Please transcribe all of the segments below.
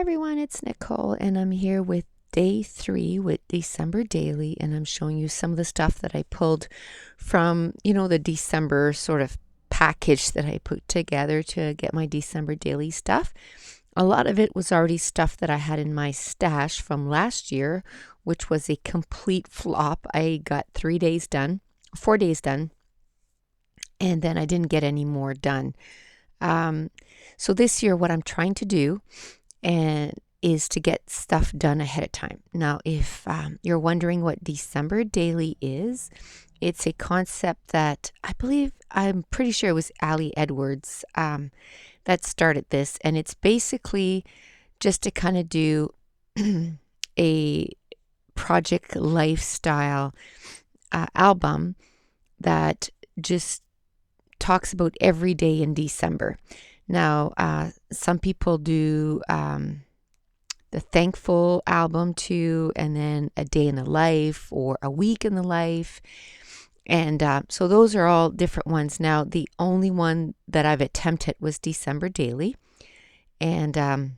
everyone, it's Nicole, and I'm here with day 3 with December Daily, and I'm showing you some of the stuff that I pulled from, the December sort of package that I put together to get my December Daily stuff. A lot of it was already stuff that I had in my stash from last year, which was a complete flop. I got 4 days done, and then I didn't get any more done. So this year, what I'm trying to do and is to get stuff done ahead of time. Now, if you're wondering what December Daily is, it's a concept that I'm pretty sure it was Ali Edwards that started this, and it's basically just to kind of do a project lifestyle album that just talks about every day in December. Now, some people do the thankful album too, and then a day in the life or a week in the life. And so those are all different ones. Now, the only one that I've attempted was December Daily. And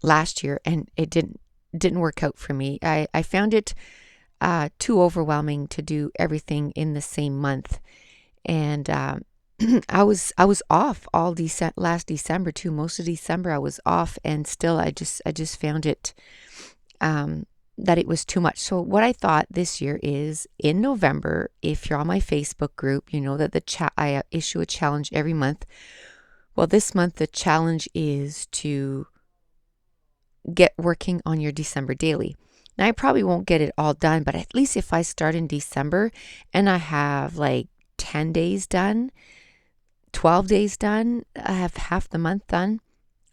last year, and it didn't work out for me. I found it too overwhelming to do everything in the same month. And I was off all last December too. Most of December I was off, and still I just found it that it was too much. So what I thought this year is in November, if you're on my Facebook group, you know that I issue a challenge every month. Well, this month the challenge is to get working on your December Daily. Now I probably won't get it all done, but at least if I start in December and I have like 10 days done, 12 days done, I have half the month done,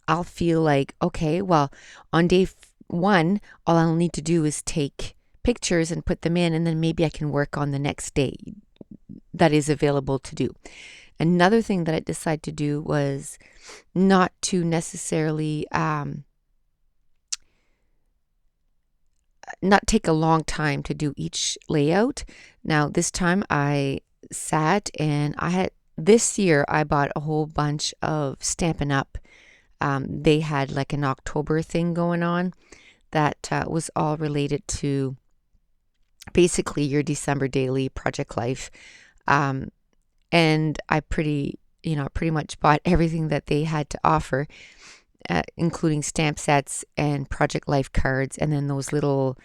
I'll feel like, okay, well, on day 1, all I'll need to do is take pictures and put them in, and then maybe I can work on the next day that is available to do. Another thing that I decided to do was not to necessarily not take a long time to do each layout. Now, this time I sat and this year I bought a whole bunch of Stampin' Up. They had like an October thing going on that was all related to basically your December Daily project life. And I pretty much bought everything that they had to offer, including stamp sets and project life cards, and then those little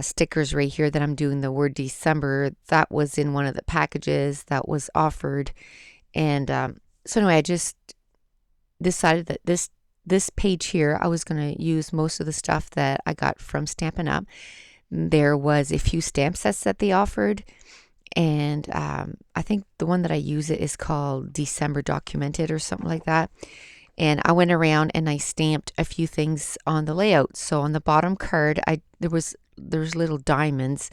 stickers right here that I'm doing the word December. That was in one of the packages that was offered. And so anyway, I just decided that this page here, I was going to use most of the stuff that I got from Stampin' Up. There was a few stamp sets that they offered, and I think the one that I use it is called December Documented or something like that. And I went around and I stamped a few things on the layout. So on the bottom card, there's little diamonds,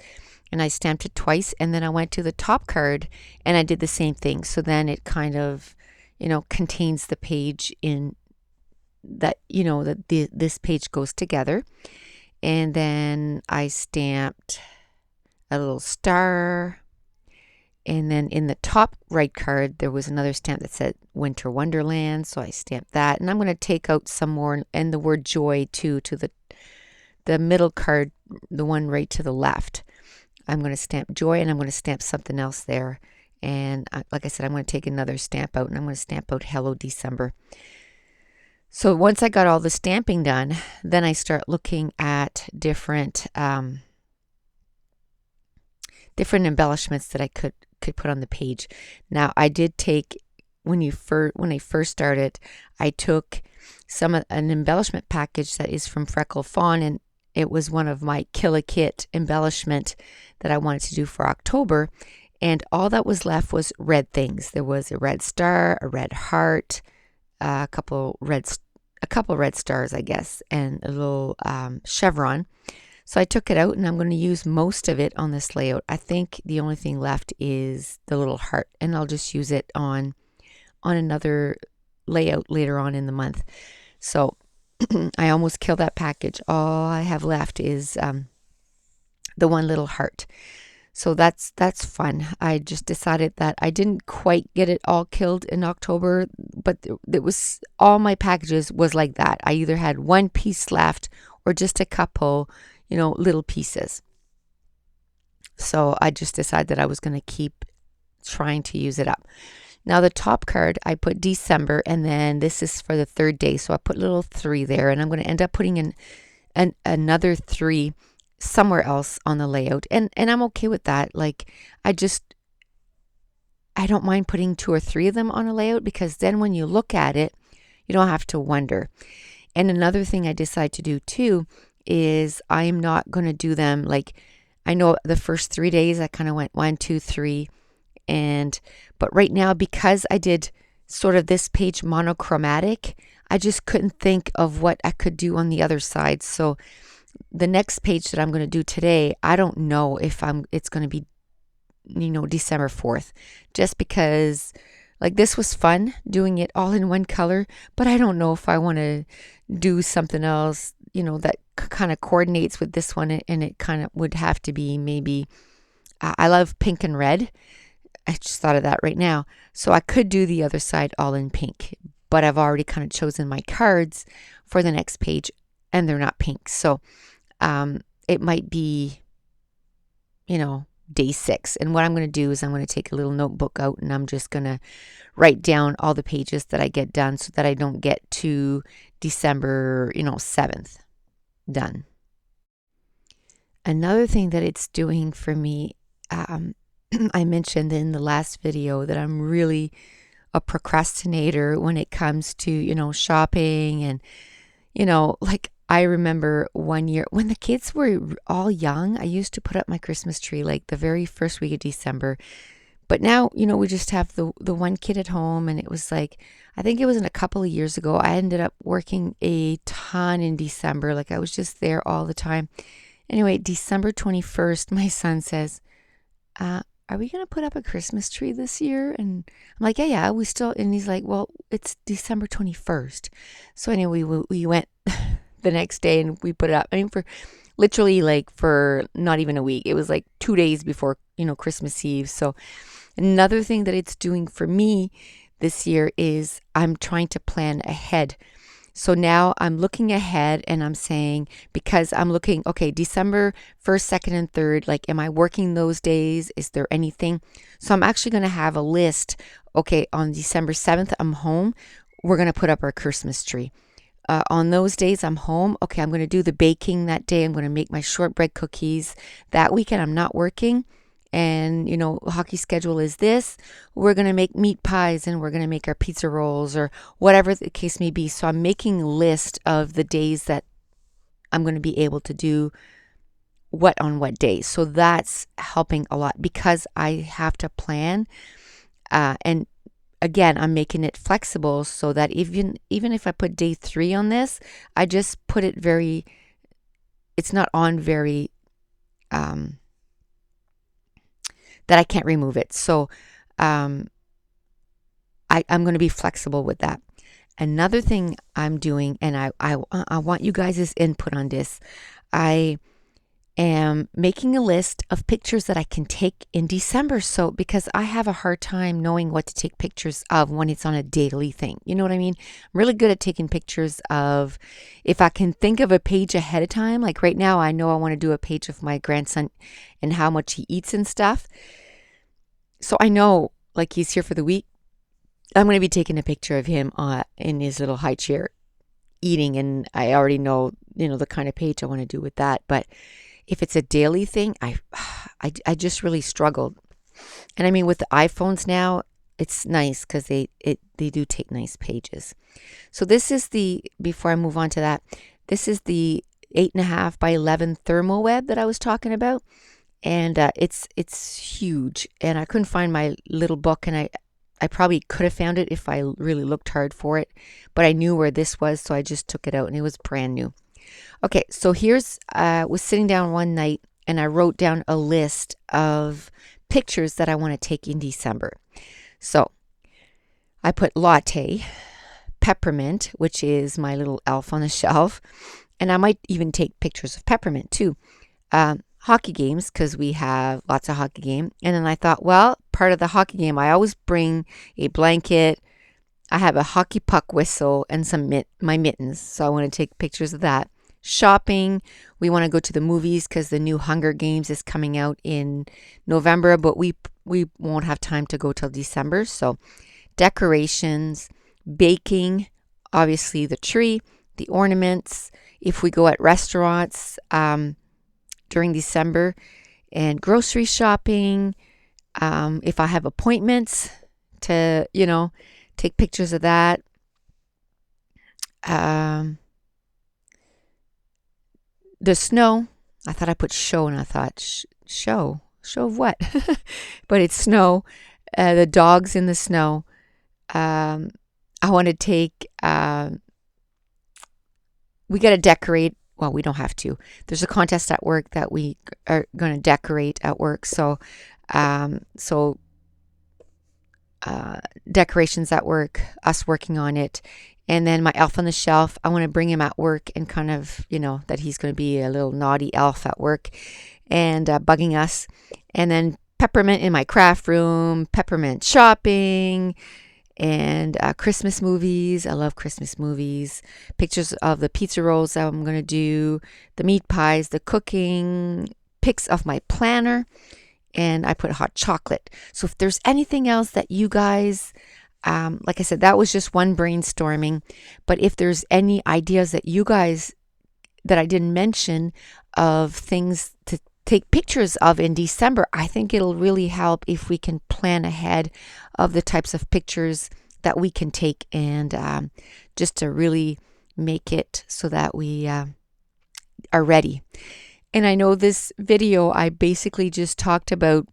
and I stamped it twice, and then I went to the top card and I did the same thing. So then it kind of, contains the page in that, this page goes together. And then I stamped a little star. And then in the top right card, there was another stamp that said Winter Wonderland. So I stamped that. And I'm going to take out some more, and the word joy too, to the middle card, the one right to the left. I'm going to stamp joy, and I'm going to stamp something else there. And like I said, I'm going to take another stamp out, and I'm going to stamp out Hello December. So once I got all the stamping done, then I start looking at different embellishments that I could put on the page. Now, I did take, when I first started, I took an embellishment package that is from Freckle Fawn, and it was one of my Kill-A-Kit embellishment that I wanted to do for October, and all that was left was red things. There was a red star, a red heart, a couple red stars, I guess, and a little chevron. So I took it out, and I'm going to use most of it on this layout. I think the only thing left is the little heart, and I'll just use it on another layout later on in the month. So I almost killed that package. All I have left is the one little heart. So that's fun. I just decided that I didn't quite get it all killed in October, but it was all my packages was like that. I either had one piece left or just a couple, little pieces. So I just decided that I was going to keep trying to use it up. Now the top card, I put December, and then this is for the third day. So I put a little 3 there, and I'm going to end up putting in another 3 somewhere else on the layout. And I'm okay with that. Like I don't mind putting 2 or 3 of them on a layout, because then when you look at it, you don't have to wonder. And another thing I decided to do too is I'm not going to do them like, I know the first 3 days I kind of went 1, 2, 3. But right now, because I did sort of this page monochromatic, I just couldn't think of what I could do on the other side. So the next page that I'm going to do today, I don't know if it's going to be, December 4th, just because like this was fun doing it all in one color, but I don't know if I want to do something else, that kind of coordinates with this one, and it kind of would have to be maybe, I love pink and red. I just thought of that right now. So I could do the other side all in pink, but I've already kind of chosen my cards for the next page, and they're not pink. So it might be, day 6. And what I'm going to do is I'm going to take a little notebook out, and I'm just going to write down all the pages that I get done so that I don't get to December, 7th done. Another thing that it's doing for me, I mentioned in the last video that I'm really a procrastinator when it comes to, shopping. And, like I remember one year when the kids were all young, I used to put up my Christmas tree like the very first week of December. But now, we just have the one kid at home, and it was like, I think it was in a couple of years ago, I ended up working a ton in December. Like I was just there all the time. Anyway, December 21st, my son says, are we going to put up a Christmas tree this year? And I'm like, yeah, we still, and he's like, well, it's December 21st. So anyway, we went the next day and we put it up. I mean, for literally like for not even a week. It was like 2 days before, Christmas Eve. So another thing that it's doing for me this year is I'm trying to plan ahead. So now I'm looking ahead, and I'm saying, because I'm looking, okay, December 1st, 2nd, and 3rd, like, am I working those days? Is there anything? So I'm actually going to have a list. Okay, on December 7th, I'm home. We're going to put up our Christmas tree. On those days I'm home. Okay, I'm going to do the baking that day. I'm going to make my shortbread cookies. That weekend I'm not working. And, hockey schedule is this. We're going to make meat pies, and we're going to make our pizza rolls, or whatever the case may be. So I'm making a list of the days that I'm going to be able to do what on what days. So that's helping a lot because I have to plan. And again, I'm making it flexible so that even if I put day 3 on this, I just put it it's not on very, that I can't remove it. So I'm going to be flexible with that. Another thing I'm doing, and I want you guys' input on this. I am making a list of pictures that I can take in December. So because I have a hard time knowing what to take pictures of when it's on a daily thing. You know what I mean? I'm really good at taking pictures of, if I can think of a page ahead of time. Like right now, I know I want to do a page of my grandson and how much he eats and stuff. So I know, like, he's here for the week. I'm going to be taking a picture of him in his little high chair eating, and I already know, the kind of page I want to do with that. But if it's a daily thing, I just really struggled. And I mean, with the iPhones now, it's nice because they do take nice pages. So this is before I move on to that, this is the 8.5 by 11 thermal web that I was talking about. And it's huge, and I couldn't find my little book, and I probably could have found it if I really looked hard for it, but I knew where this was, so I just took it out, and it was brand new. Okay, so here's, was sitting down one night, and I wrote down a list of pictures that I want to take in December. So I put latte, peppermint, which is my little elf on the shelf, and I might even take pictures of peppermint too. hockey games because we have lots of hockey game. And then I thought, well, part of the hockey game, I always bring a blanket. I have a hockey puck whistle and some my mittens. So I want to take pictures of that. Shopping, we want to go to the movies because the new Hunger Games is coming out in November, but we won't have time to go till December. So decorations, baking, obviously the tree, the ornaments. If we go at restaurants during December, and grocery shopping. If I have appointments to, take pictures of that. The snow, I thought I put show and I thought show of what? But it's snow. The dogs in the snow. I want to take, we got to decorate. Well, we don't have to. There's a contest at work that we are going to decorate at work. So, decorations at work, us working on it. And then my elf on the shelf, I want to bring him at work and kind of, that he's going to be a little naughty elf at work and bugging us. And then peppermint in my craft room, peppermint shopping, and Christmas movies. I love Christmas movies. Pictures of the pizza rolls that I'm going to do, the meat pies, the cooking, pics of my planner, and I put hot chocolate. So if there's anything else that you guys, like I said, that was just one brainstorming. But if there's any ideas that you guys, that I didn't mention, of things to take pictures of in December, I think it'll really help if we can plan ahead of the types of pictures that we can take, and just to really make it so that we are ready. And I know this video, I basically just talked about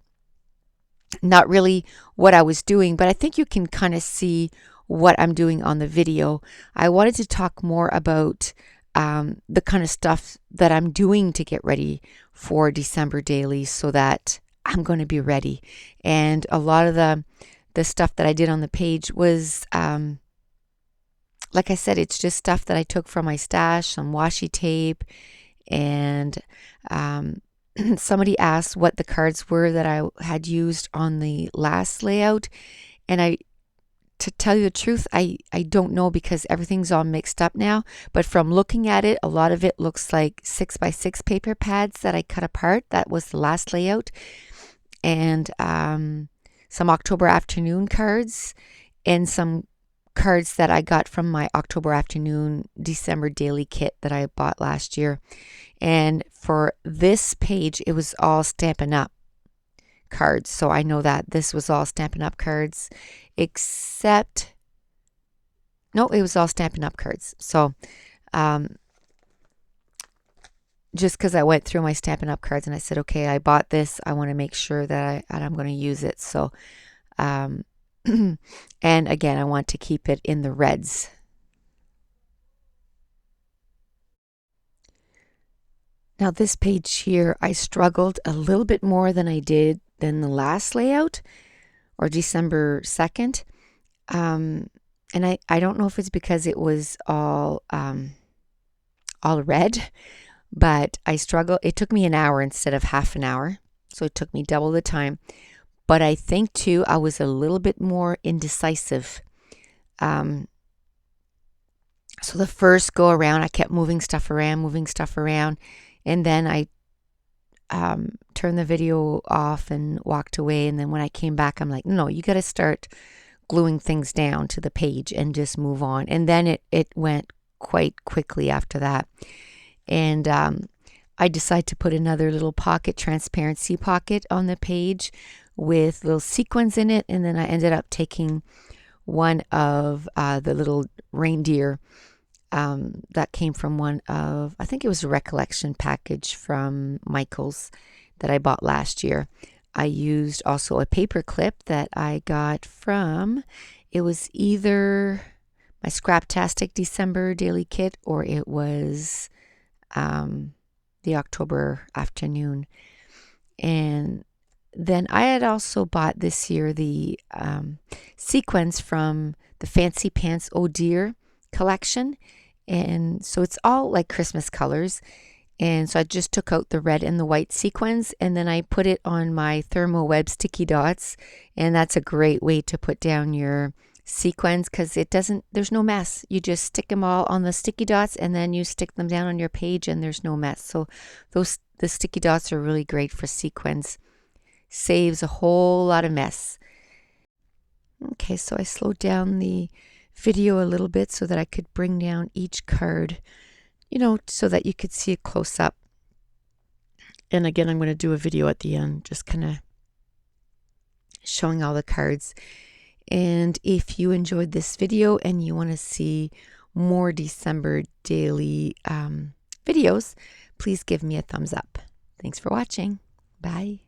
not really what I was doing, but I think you can kind of see what I'm doing on the video. I wanted to talk more about the kind of stuff that I'm doing to get ready for December daily so that I'm going to be ready. And a lot of the stuff that I did on the page was, like I said, it's just stuff that I took from my stash, some washi tape, and somebody asked what the cards were that I had used on the last layout. And to tell you the truth, I don't know because everything's all mixed up now. But from looking at it, a lot of it looks like 6x6 paper pads that I cut apart. That was the last layout. And some October afternoon cards and some cards that I got from my October afternoon December daily kit that I bought last year. And for this page, it was all Stampin' Up cards. So I know that this was all Stampin' Up cards, except, no, it was all Stampin' Up cards. So just because I went through my Stampin' Up cards and I said, okay, I bought this, I want to make sure that I'm going to use it. So, and again, I want to keep it in the reds. Now this page here, I struggled a little bit more than I did than the last layout, or December 2nd. And I don't know if it's because it was all red, but I struggled. It took me an hour instead of half an hour. So it took me double the time. But I think too, I was a little bit more indecisive. So the first go around, I kept moving stuff around. And then I turned the video off and walked away. And then when I came back, I'm like, no, you got to start gluing things down to the page and just move on. And then it went quite quickly after that. And I decided to put another little pocket, transparency pocket on the page with little sequins in it. And then I ended up taking one of the little reindeer that came from one of, I think it was a recollection package from Michael's that I bought last year. I used also a paper clip that I got from, it was either my Scraptastic December daily kit or it was the October afternoon. And then I had also bought this year the sequins from the Fancy Pants Oh Dear collection. And so it's all like Christmas colors. And so I just took out the red and the white sequins, and then I put it on my ThermoWeb sticky dots. And that's a great way to put down your sequins because there's no mess. You just stick them all on the sticky dots and then you stick them down on your page and there's no mess. So the sticky dots are really great for sequins. Saves a whole lot of mess. Okay, so I slowed down the video a little bit so that I could bring down each card, so that you could see it close up. And again, I'm going to do a video at the end, just kind of showing all the cards. And if you enjoyed this video and you want to see more December daily videos, please give me a thumbs up. Thanks for watching. Bye.